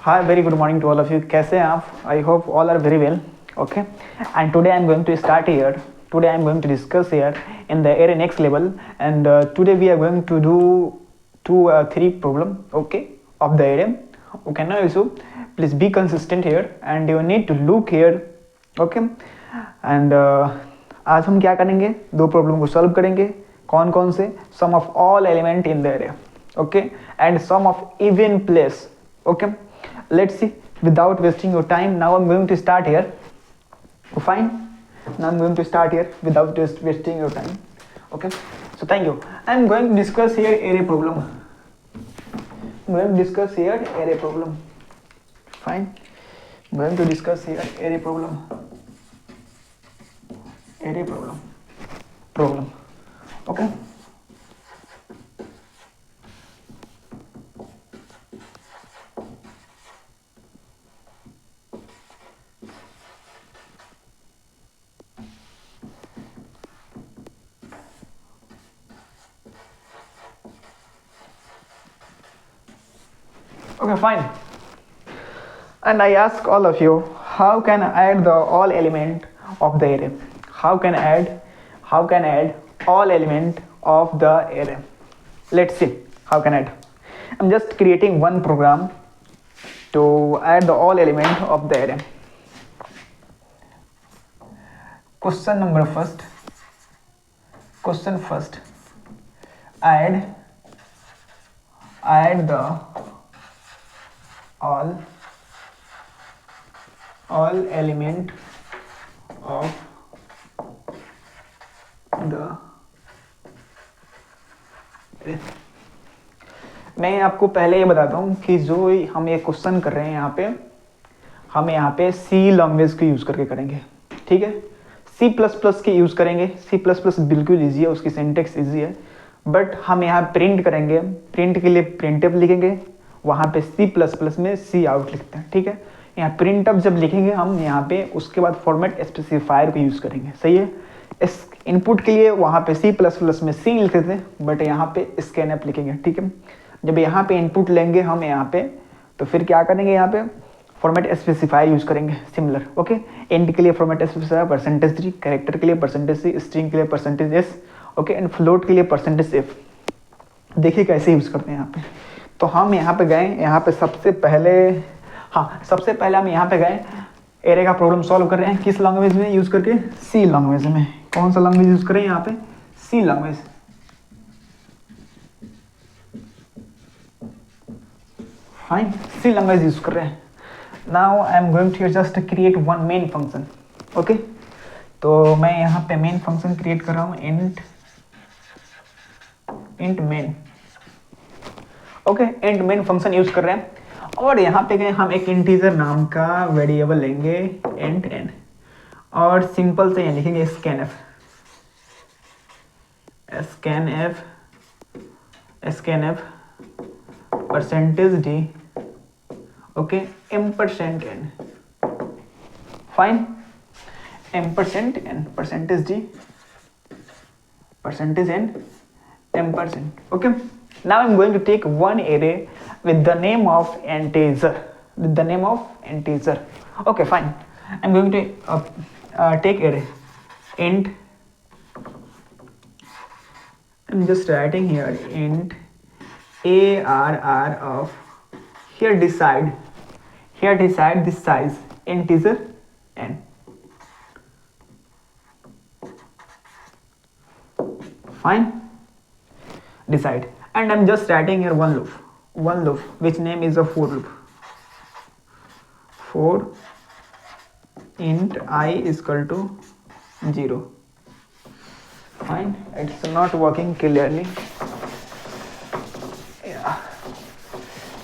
Hi, very good morning to all of you. कैसे हैं आप? I hope all are very well. Okay. And today I'm going to start here. Today I'm going to discuss here in the array next level. And today we are going to do three problem. Okay, of the array. Okay, now also please be consistent here and you need to look here. Okay. And आज हम क्या करेंगे? दो problem को solve करेंगे. कौन कौन से? Sum of all element in the array. Okay, and sum of even place. Okay, let's see without wasting your time. Now I'm going to start here. Fine, now I'm going to start here without just wasting your time. Okay, so thank you. I'm going to discuss here array problem. I'm going to discuss here array problem. Fine, I'm going to discuss here array problem. Array problem. Okay. Okay, fine. And I ask all of you, how can I add the all element of the array? How can I add all element of the array? Let's see how can I add. I'm just creating one program to add the all element of the array. Question first. Add the all element of the array. मैं आपको पहले ये बताता हूँ कि जो हम ये क्वेश्चन कर रहे हैं हम यहाँ पे सी लैंग्वेज को यूज़ करके करेंगे. ठीक है, सी प्लस प्लस के यूज़ करेंगे. सी प्लस प्लस बिल्कुल ईजी है, उसकी सिंटेक्स ईजी है, बट हम यहाँ प्रिंट करेंगे. प्रिंट के लिए प्रिंटअप लिखेंगे, वहाँ पे सी प्लस प्लस में सी आउट लिखते हैं. ठीक है, यहाँ प्रिंटअप जब लिखेंगे हम यहाँ पे, उसके बाद फॉर्मेट स्पेसिफायर को यूज़ करेंगे. सही है, इस इनपुट के लिए वहाँ पे सी प्लस प्लस में सी लिखते थे, बट यहाँ पे स्कैनअप लिखेंगे. ठीक है, जब यहाँ पे इनपुट लेंगे हम यहाँ पे, तो फिर क्या करेंगे, यहाँ पे फॉर्मेट स्पेसिफायर यूज़ करेंगे सिमिलर. ओके, इंट के लिए फॉर्मेट स्पेसिफायर %3, कैरेक्टर के लिए %c, स्ट्रिंग के लिए %s, ओके, एंड फ्लोट के लिए %f. देखिए कैसे यूज़ करते हैं यहाँ पे. तो हम यहाँ पे गए, यहाँ पे सबसे पहले हम यहाँ पे गए, एरे का प्रॉब्लम सॉल्व कर रहे हैं. किस लैंग्वेज में यूज़ करके? सी लैंग्वेज में. कौन सा लैंग्वेज यूज़ करें यहाँ पे? C language. Fine, C language use कर रहे हैं. Now I am going to just create one main function. Okay, तो मैं यहाँ पे मेन फंक्शन क्रिएट कर रहा हूँ, int main. Okay, int main function use कर रहे हैं. और यहाँ पे गए हम एक इंटीजर नाम का वेरिएबल लेंगे, इंट n, और सिंपल से यहाँ लिखेंगे scanf %d, okay, %n. Fine, %n, %d, %n, %. Okay, now I'm going to take one array with the name of integer. Okay, fine. I'm going to take array int. I'm just writing here int arr of, here decide this size, integer n. Fine, decide, and I'm just writing here one loop which name is a for loop. For int I is equal to 0. Fine, it's not working clearly. Yeah,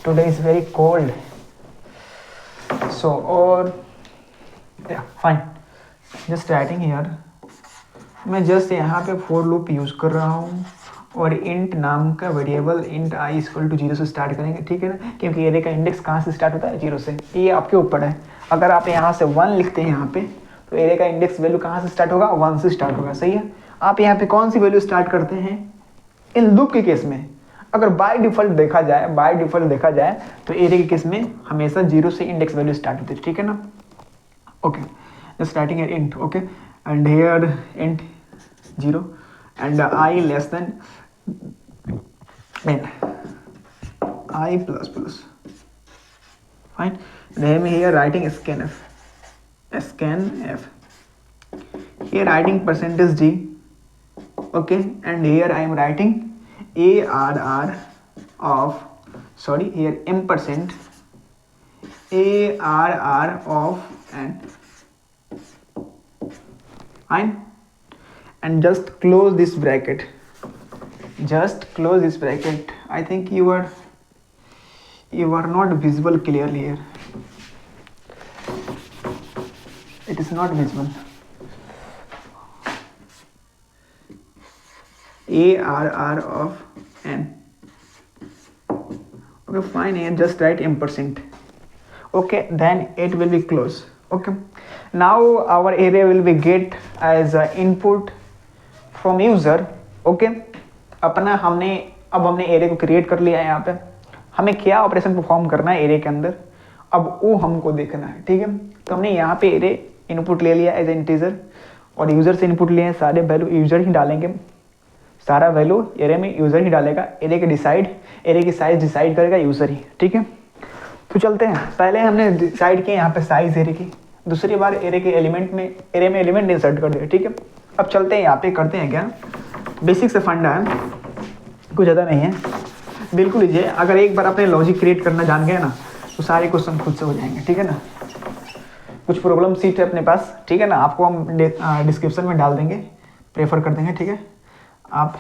today is very cold, so or yeah, fine, just writing here. मैं just यहाँ पे for loop use कर रहा हूँ और int नाम का variable int I equal to 0 से स्टार्ट करेंगे. ठीक है ना, क्योंकि एरे का इंडेक्स कहाँ से स्टार्ट होता है? 0 से. ये आपके ऊपर है. अगर आप यहाँ से 1 लिखते हैं यहाँ पे, तो एरे का इंडेक्स वैल्यू कहाँ से स्टार्ट होगा? 1 से स्टार्ट होगा. सही है. आप यहाँ पे कौन सी वैल्यू स्टार्ट करते हैं इन लूप के केस में? अगर बाय डिफॉल्ट देखा जाए तो एरे के केस में हमेशा 0 से इंडेक्स वैल्यू स्टार्ट होती है, ठीक है ना। ओके, स्टार्टिंग है int, okay, and here int 0 and I less then n, I plus plus, fine. Then here writing scanf, here writing percentage d, okay, and here I am writing arr of, sorry, here m% arr of n, fine, and just close this bracket. I think you are not visible clearly here. It is not visible. arr of n, okay, fine. Here just write m%, okay, then it will be close. Okay, now our array will be get as input from user. Okay, अपना हमने array को create कर लिया है। यहाँ पे हमें क्या ऑपरेशन परफॉर्म करना है एरे के अंदर, अब वो हमको देखना है, ठीक है। तो हमने यहाँ पे एरे इनपुट ले लिया एज ए इंटीजर और यूजर से इनपुट लिए हैं, सारे वैल्यू यूजर ही डालेंगे, सारा वैल्यू एरे में यूजर ही डालेगा। एरे की साइज डिसाइड करेगा यूजर ही, ठीक है। तो चलते हैं, पहले हमने डिसाइड किया यहाँ पे साइज एरे की, दूसरी बार एरे में एलिमेंट इंसर्ट कर दिया, ठीक है। अब चलते हैं यहाँ पे करते हैं क्या, बेसिक से फंडा है, कुछ ज़्यादा नहीं है, बिल्कुल इजी है। अगर एक बार अपने लॉजिक क्रिएट करना जान गए ना तो सारे क्वेश्चन खुद से हो जाएंगे, ठीक है ना। कुछ प्रॉब्लम सीट है अपने पास, ठीक है ना, आपको हम डिस्क्रिप्शन में डाल देंगे, प्रेफर कर देंगे, ठीक है। आप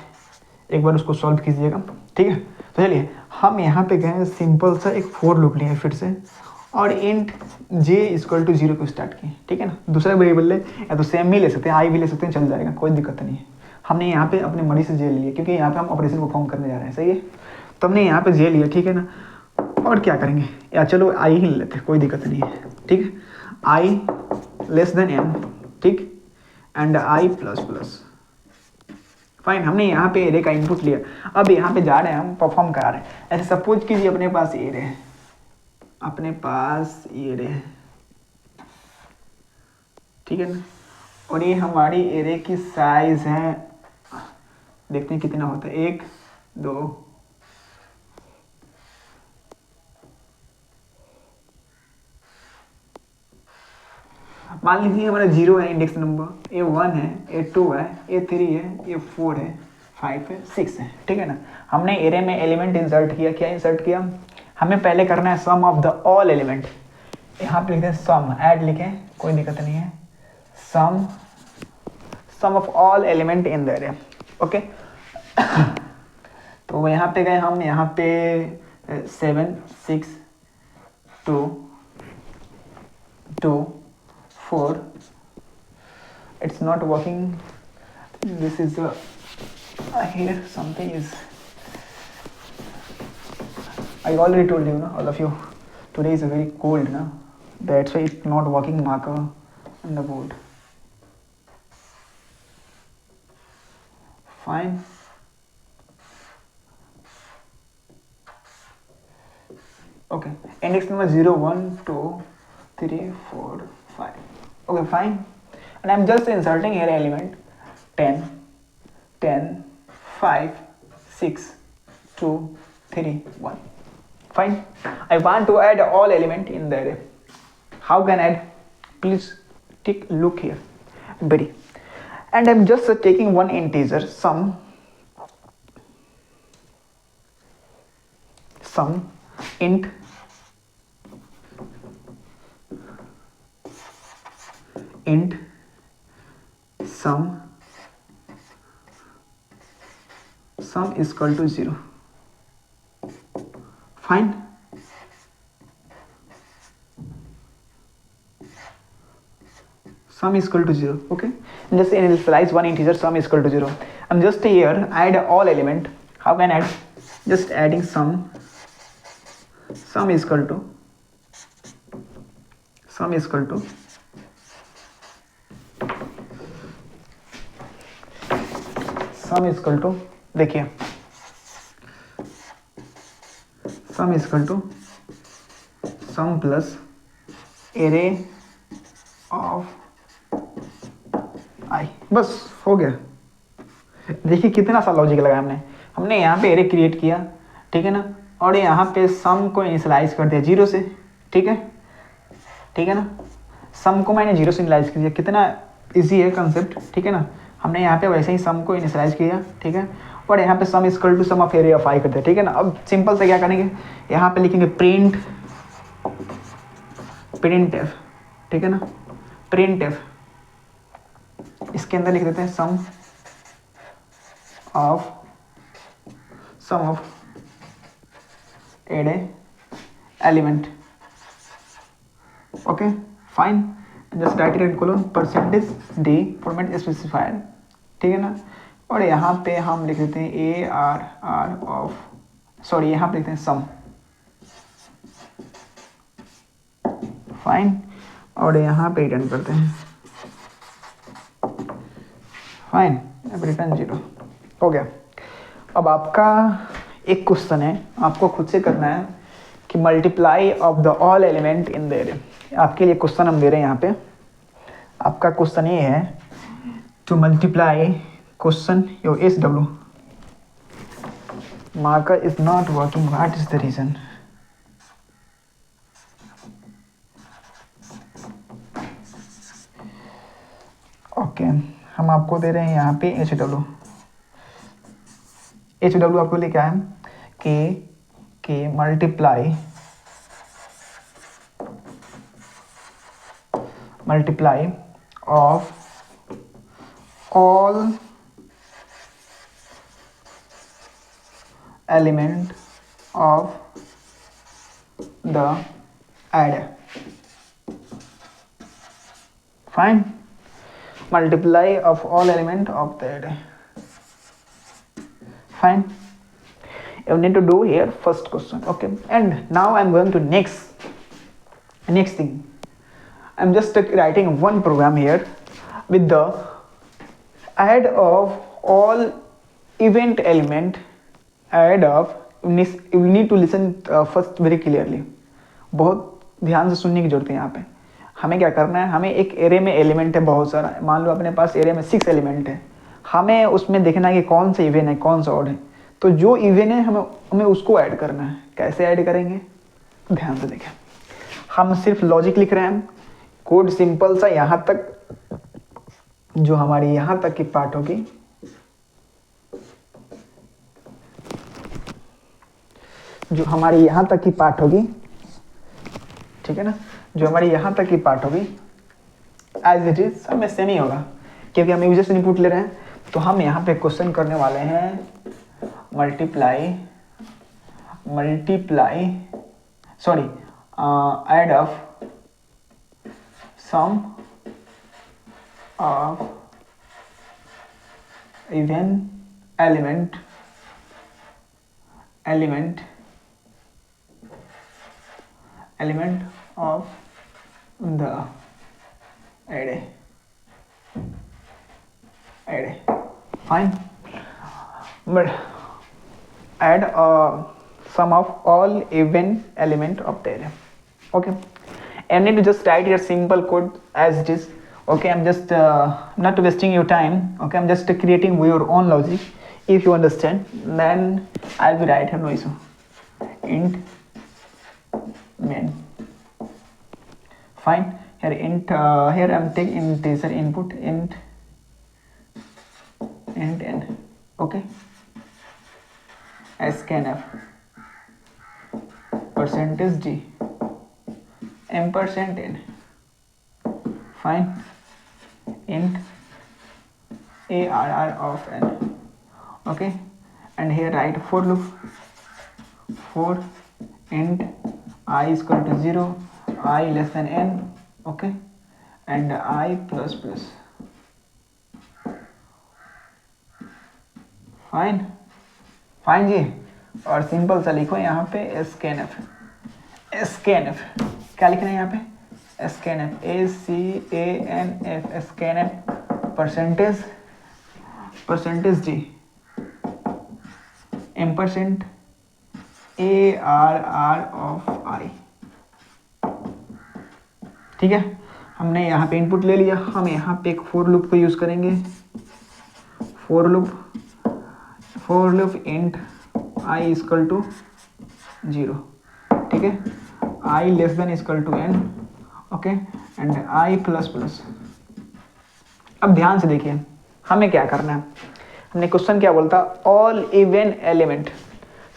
एक बार उसको सॉल्व कीजिएगा, ठीक है। तो चलिए हम यहाँ पे गए, सिंपल सा एक फॉर लूप लिए फिर से और इंट j इक्वल टू 0 को स्टार्ट किए, ठीक है ना। दूसरा वेरिएबल ले या तो सेम भी ले सकते हैं, आई भी ले सकते हैं, चल जाएगा, कोई दिक्कत नहीं है। हमने यहाँ पे अपने मर्जी से जे लिए क्योंकि यहाँ पे हम ऑपरेशन परफॉर्म करने जा रहे हैं, सही है। तो हमने यहाँ पे जे लिया, ठीक है ना। और क्या करेंगे, या चलो आई ही लेते हैं, कोई दिक्कत नहीं है, ठीक है। आई लेस देन m, ठीक, and I plus plus, fine. हमने यहाँ पे एरे का इनपुट लिया, अब यहाँ पे जा रहे हैं हम परफॉर्म करा रहे हैं। ऐसे सपोज कीजिए अपने पास एरे है, ठीक है ना, और ये हमारी एरे की साइज है, देखते हैं कितना होता है, 1 2, मान लीजिए हमारा 0 है इंडेक्स नंबर, ये 1 है, ये 2 है, ये 3 है, ये 4 है, 5 है, 6 है, ठीक है ना। हमने एरे में एलिमेंट इंसर्ट किया, क्या इंसर्ट किया, हमें पहले करना है sum of the all element, यहाँ पे लिखते हैं सम, ऐड लिखें, कोई दिक्कत नहीं है, sum of all element in the array, okay. तो यहाँ पे गए हम, यहाँ पे 7 6 2 2 4, it's not working, this is here something is, I already told you, all of you, today is very cold, that's why it's not working marker on the board, fine. Okay, index number 0 1 2 3 4 5, okay, fine. And I'm just inserting here element 10 10 5 6 2 3 1, fine. I want to add all element in the array. How can I add? Please take look here, buddy. And I'm just taking one integer, sum int sum is equal to 0, fine. Sum is equal to 0, okay. Just initialize one integer, sum is equal to 0. I'm just here add all element. How can I add? Just adding sum is equal to देखिए sum equal to sum plus array of I, बस हो गया। देखिए कितना सा logic लगाया हमने यहाँ पे एरे क्रिएट किया, ठीक है ना, और यहाँ पे सम को इनिशियलाइज कर दिया 0 से, ठीक है ना, सम को मैंने 0 से इनिशियलाइज कर दिया, कितना इजी है कंसेप्ट, ठीक है ना। हमने यहाँ पे वैसे ही सम को इनिशियलाइज किया, ठीक है, और यहाँ पे sum equal to sum of array of I कर दिया, ठीक है ना। अब सिंपल से क्या करेंगे, यहाँ पे लिखेंगे प्रिंट एफ, ठीक है ना, प्रिंट एफ, इसके अंदर लिख देते हैं sum of array element, okay fine, just write it in colon percentage D format specifier, ठीक है ना। और यहाँ पे हम लिख देते हैं ए आर ऑफ, सॉरी यहाँ पे लिखते हैं सम, फाइन, और यहाँ पे रिटर्न करते हैं फाइन, अब रिटर्न 0 हो गया। अब आपका एक क्वेश्चन है, आपको खुद से करना है कि multiply of the all element in the array. आपके लिए क्वेश्चन हम दे रहे हैं यहाँ पे, आपका क्वेश्चन ये है to multiply question your SW marker is not working, what is the reason? Okay हम आपको दे रहे हैं यहाँ पे HW आपको लिए क्या है के multiply of all element of the array, fine, multiply of all element of the array, fine. You need to do here first question, okay, and now I'm going to next thing. I'm just writing one program here with the add of all event element, add of, you need to listen first very clearly, बहुत ध्यान से सुनने की जरूरत है। यहाँ पे हमें क्या करना है, हमें एक एरे में एलिमेंट है बहुत सारा, मान लो अपने पास एरे में 6 एलिमेंट है, हमें उसमें देखना है कि कौन सा इवन है कौन सा ऑड है, तो जो इवन है हमें उसको ऐड करना है। कैसे ऐड करेंगे, ध्यान से देखें, हम सिर्फ लॉजिक लिख रहे हैं, कोड सिंपल सा, यहाँ तक जो हमारी यहाँ तक की पार्ट होगी, जो हमारी यहाँ तक की पार्ट होगी, ठीक है ना, जो हमारी यहाँ तक की पार्ट होगी एज इट इज सब में सेम ही होगा, क्योंकि हम यूजर से इनपुट ले रहे हैं। तो हम यहाँ पे क्वेश्चन करने वाले हैं add of sum of even element of the array, fine, but add sum of all even element of the array, okay, and need to just write your simple code as it is, okay. I'm just not wasting your time, okay, I'm just creating your own logic. If you understand, then I'll be right here, no issue. Int main, fine, here int here I'm taking integer input, int n, okay, scanf percentage d ampersand n, fine, int arr of n, okay, and here write for loop for int I is equal to 0, I less than n, okay, and I plus plus, फाइन जी। और simple सा लिखो यहाँ पे scanf क्या लिखना है यहाँ पे, scanf ACANF scanf परसेंटेज d ampersand ARR of I. ठीक है, हमने यहाँ पे इनपुट ले लिया, हम यहाँ पे एक फॉर लूप को यूज करेंगे। For loop int I equal to 0। ठीक है, I less than equal to n, okay, and I plus plus. अब ध्यान से देखिए हमें क्या करना है। हमने क्वेश्चन क्या बोलता, ऑल इवन एलिमेंट।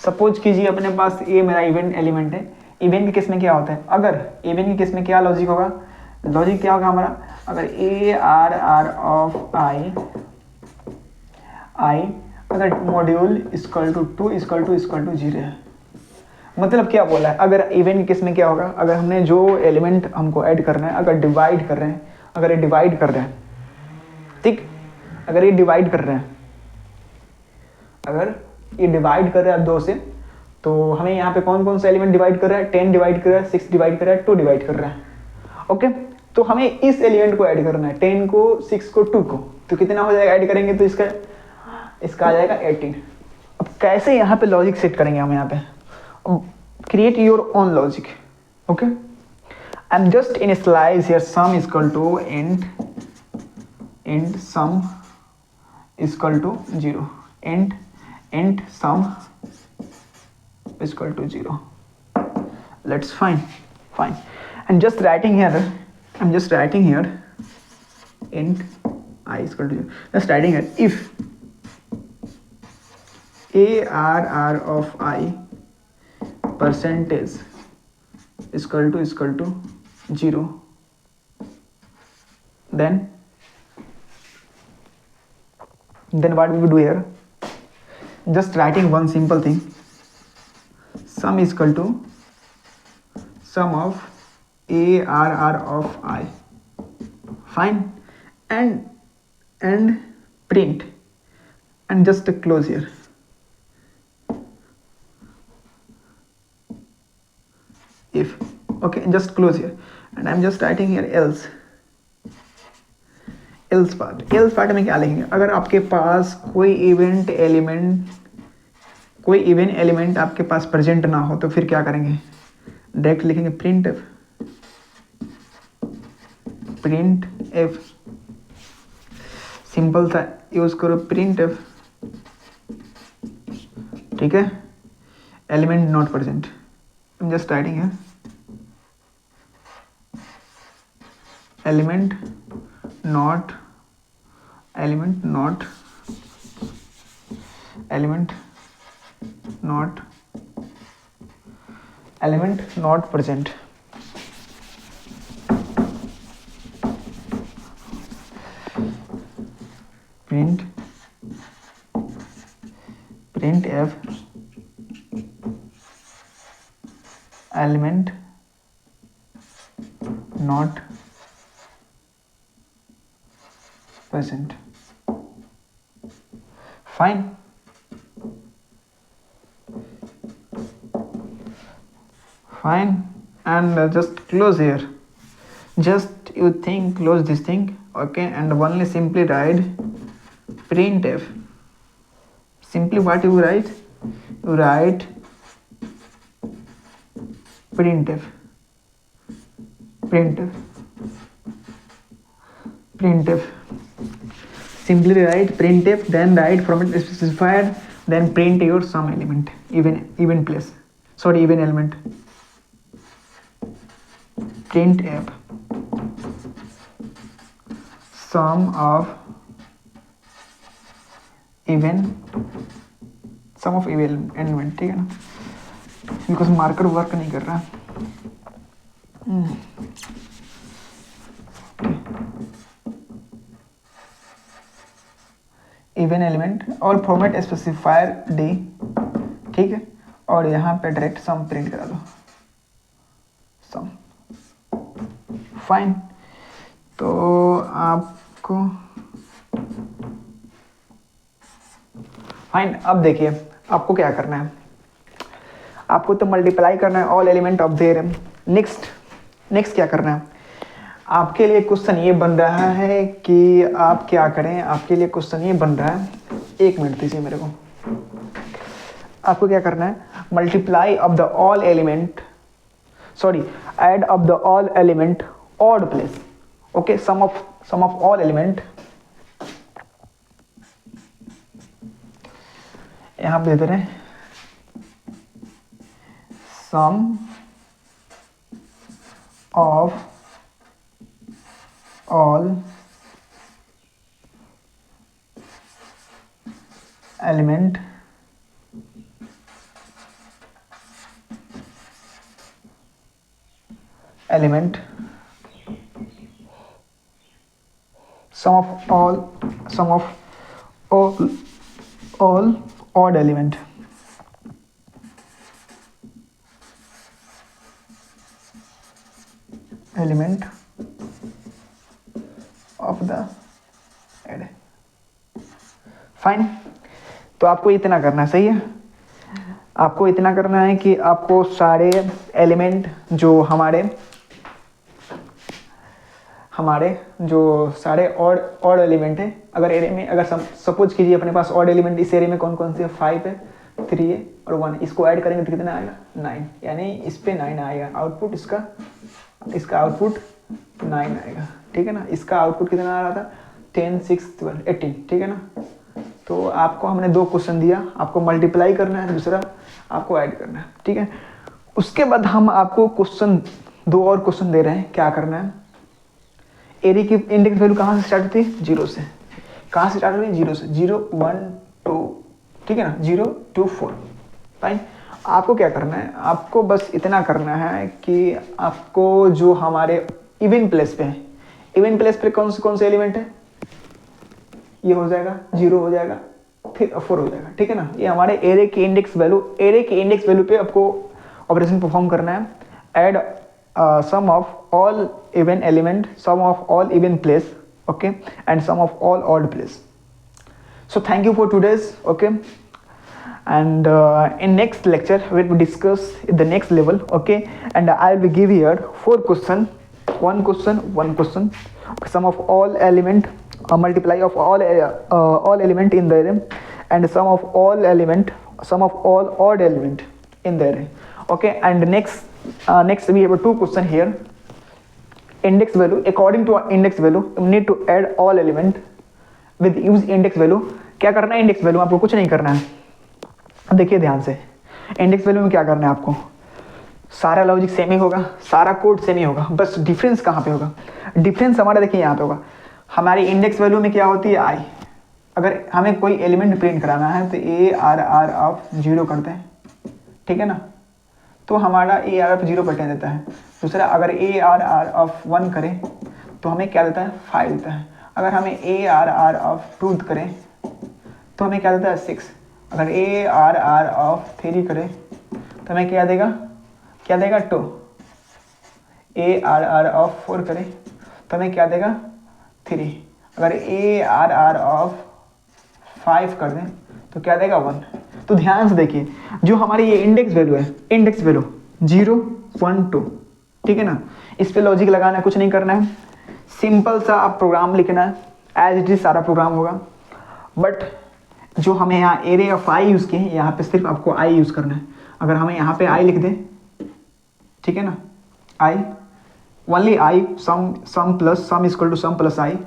सपोज कीजिए अपने पास ये मेरा इवन एलिमेंट है। इवन के केस में क्या होता है, अगर इवन के केस में क्या लॉजिक होगा, लॉजिक क्या होगा हमारा, अगर ARR ऑफ आई अगर module equal to 2 equal to 0 है, मतलब क्या बोला है, अगर इवन के केस में क्या होगा, अगर हमने जो एलिमेंट हमको ऐड करना है, अगर डिवाइड कर रहे हैं, अगर ये डिवाइड कर रहे हैं, ठीक, अगर ये डिवाइड कर रहे हैं, अगर ये डिवाइड कर रहा है 2 से, तो हमें यहाँ पे कौन कौन सा एलिमेंट डिवाइड कर रहा है, 10 डिवाइड कर रहा है, 6 डिवाइड कर रहा है, 2 डिवाइड कर रहा है। ओके, तो हमें इस एलिमेंट को ऐड करना है, 10 को, 6 को, 2 को, तो कितना हो जाएगा ऐड करेंगे, तो इसका आ जाएगा 18। अब कैसे यहाँ पे लॉजिक सेट करेंगे हम, यहाँ पे create your own logic. Okay, I am just initialise here sum equal to int sum equal to 0, int sum is equal to 0. Let's fine, and just writing here, I'm just writing here int I is equal to 0. Just writing here, if ARR of I percentage is equal to 0, then what we will do here, just writing one simple thing, sum is equal to sum of ARR of I, fine, and print, and just close here. If, okay, just close here, and I'm just writing here else part में क्या लिखेंगे, अगर आपके पास कोई event element आपके पास present ना हो तो फिर क्या करेंगे, डायरेक्ट लिखेंगे प्रिंट एफ, सिंपल सा यूज करो प्रिंट एफ। ठीक है, element not present, I am just writing है element not present. print f element not present. Fine. And just close here, just you think close this thing, okay, and only simply write printf. Simply what you write printf. Simply write printf, then write from it specified, then print your sum element, even element. Printf sum of even element, ठीक है ना, because marker work नहीं कर रहा। Even element और format specifier D, ठीक है, और यहाँ पे डायरेक्ट सम प्रिंट करा दो, सम। फाइन, तो आपको फाइन, अब देखिए आपको क्या करना है, आपको तो मल्टीप्लाई करना है all element of their. Next क्या करना है, आपके लिए क्वेश्चन ये बन रहा है कि आप क्या करें, आपके लिए क्वेश्चन ये बन रहा है, 1 मिनट दीजिए मेरे को। आपको क्या करना है, multiply of the all element, sorry, add of the all element odd place. Okay, sum of all element, यहाँ पे देते रहे sum of all element sum of all odd element of the array. Fine. तो आपको इतना करना है, सही है. आपको इतना करना है कि आपको सारे एलिमेंट जो हमारे जो सारे ऑड एलिमेंट है, अगर एरे में, अगर सपोज कीजिए अपने पास ऑड एलिमेंट इस एरे में कौन कौन से है, 5 है, 3 है और 1, इसको ऐड करेंगे तो कितना आएगा, 9, यानी इस पे 9 आएगा आउटपुट. इसका आउटपुट 9 आएगा, ठीक है ना. इसका आउटपुट कितना आ रहा था, 10, 6, 12, 18, ठीक है ना. तो आपको हमने 2 क्वेश्चन दिया, आपको मल्टीप्लाई करना है, दूसरा आपको ऐड करना है, ठीक है. उसके बाद हम आपको क्वेश्चन 2 और क्वेश्चन दे रहे हैं. क्या करना है, एरे की इंडेक्स वैल्यू कहाँ से स्टार्ट होती है, 0 से. कहाँ से स्टार्ट होती है, 0 से. 0, 1, 2, ठीक है ना, 0, 2, 4. फाइन. आपको क्या करना है, आपको बस इतना करना है कि आपको जो हमारे इवन प्लेस पे है, इवन प्लेस पे कौन से एलिमेंट है, ये हो जाएगा 0 हो जाएगा, फिर 4 हो जाएगा, ठीक है ना. ये हमारे एरे की इंडेक्स वैल्यू पे आपको ऑपरेशन परफॉर्म करना है. Add sum of all even element, sum of all even place, okay, and sum of all odd place. So thank you for today's, okay, and in next lecture we will discuss the next level, okay, and I will give here 4 question, one question, sum of all element, multiply of all element in the array, and sum of all odd element in the array, okay. And next we have 2 question here. Index value, according to index value you need to add all element with use index value. क्या करना है, index value आपको कुछ नहीं करना है. देखिए ध्यान से, इंडेक्स वैल्यू में क्या करना है आपको, सारा लॉजिक सेम ही होगा, सारा कोड सेम ही होगा, बस डिफरेंस कहाँ पे होगा, डिफरेंस हमारा देखिए यहाँ पे होगा. हमारी इंडेक्स वैल्यू में क्या होती है, आई. अगर हमें कोई एलिमेंट प्रिंट कराना है तो ARR ऑफ 0 करते हैं, ठीक है ना. तो हमारा ARR ऑफ 0 बटन देता है. दूसरा अगर ARR ऑफ 1 करें तो हमें क्या देता है, 5 देता है. अगर हमें ARR ऑफ 2 करें तो हमें क्या देता है, 6. अगर ARR ऑफ 3 करें तो हमें क्या देगा 2. ARR ऑफ 4 करें तो हमें क्या देगा, 3. अगर ARR ऑफ 5 कर दें तो क्या देगा, 1. तो ध्यान से देखिए, जो हमारी ये इंडेक्स वैल्यू है, इंडेक्स वैल्यू 0, 1, 2, ठीक है ना. इस पे लॉजिक लगाना है, कुछ नहीं करना है, सिंपल सा आप प्रोग्राम लिखना है, एज इट इज सारा प्रोग्राम होगा. बट जो हमें यहाँ एरे ऑफ आई यूज़ किए हैं, यहाँ पे सिर्फ आपको आई यूज़ करना है. अगर हमें यहाँ पे आई लिख दें, ठीक है ना, I only I, sum equal to sum plus I,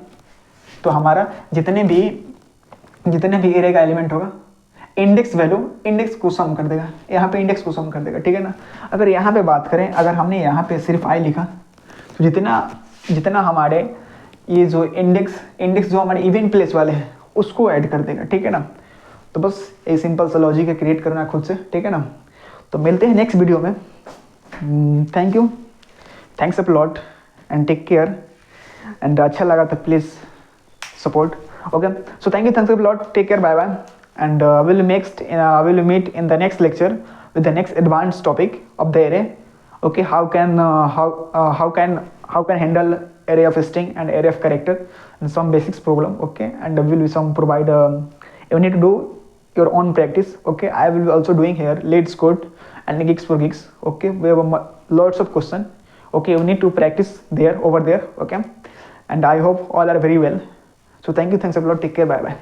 तो हमारा जितने भी एरे का एलिमेंट होगा, इंडेक्स को सम कर देगा, यहाँ पे इंडेक्स को सम कर देगा, ठीक है ना. अगर यहाँ पे बात करें, अगर हमने यहाँ पे सिर्फ आई लिखा तो जितना हमारे ये जो इंडेक्स जो हमारे इवन प्लेस वाले हैं उसको ऐड कर देगा, ठीक है ना. तो बस ये सिंपल सा लॉजिक है, क्रिएट करना है खुद से, ठीक है ना. तो मिलते हैं नेक्स्ट वीडियो में. Thank you, thanks a lot and take care. And अच्छा लगा तो please support, okay. So thank you, thanks a lot, take care, bye bye. And we'll meet in the next lecture with the next advanced topic of the array. Okay, how can handle array of string and array of character and some basics problem. Okay, and will be some provide. You need to do your own practice. Okay, I will be also doing here Let's Code and Geeks for Geeks. Okay, we have lots of question. Okay, you need to practice over there. Okay, and I hope all are very well. So thank you, thanks a lot. Take care. Bye bye.